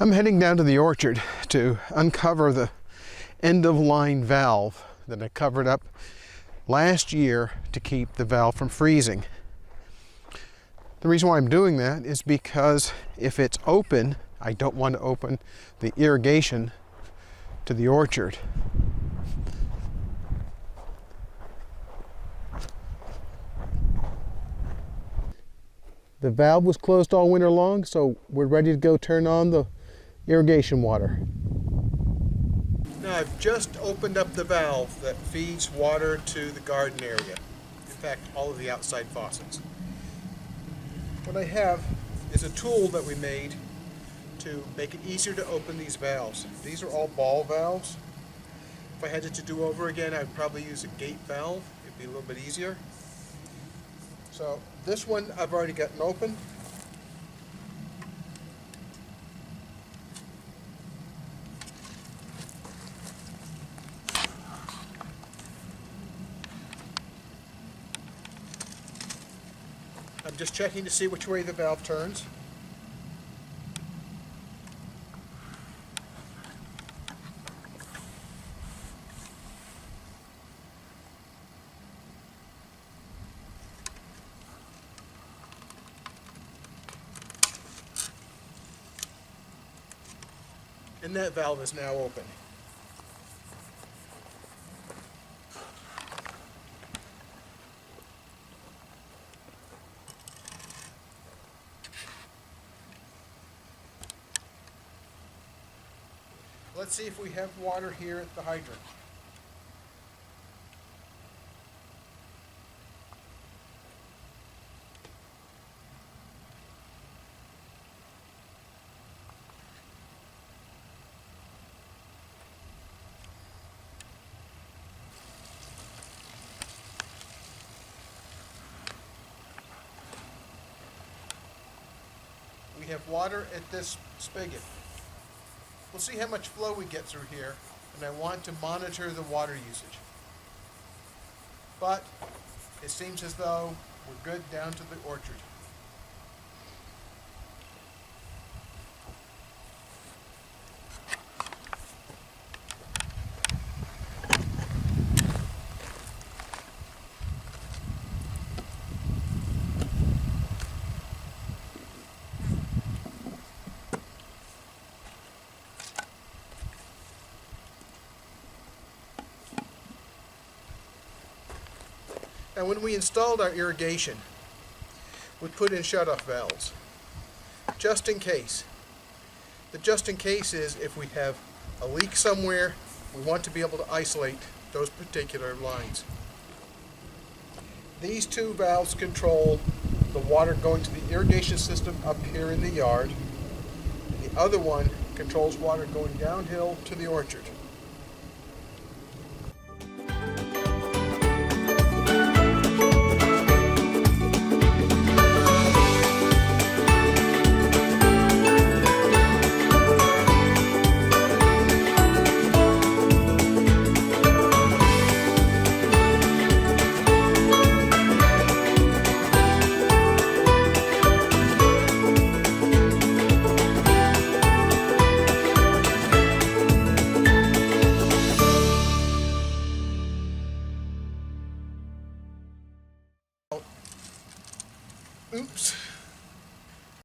I'm heading down to the orchard to uncover the end-of-line valve that I covered up last year to keep the valve from freezing. The reason why I'm doing that is because if it's open, I don't want to open the irrigation to the orchard. The valve was closed all winter long, so we're ready to go turn on the irrigation water. Now I've just opened up the valve that feeds water to the garden area. In fact, all of the outside faucets. What I have is a tool that we made to make it easier to open these valves. These are all ball valves. If I had it to do over again, I'd probably use a gate valve. It'd be a little bit easier. So this one I've already gotten open. I'm just checking to see which way the valve turns. And that valve is now open. Let's see if we have water here at the hydrant. We have water at this spigot. We'll see how much flow we get through here, and I want to monitor the water usage. But it seems as though we're good down to the orchard. Now when we installed our irrigation, we put in shut-off valves, just in case. The just in case is if we have a leak somewhere, we want to be able to isolate those particular lines. These two valves control the water going to the irrigation system up here in the yard, and the other one controls water going downhill to the orchard. Oops.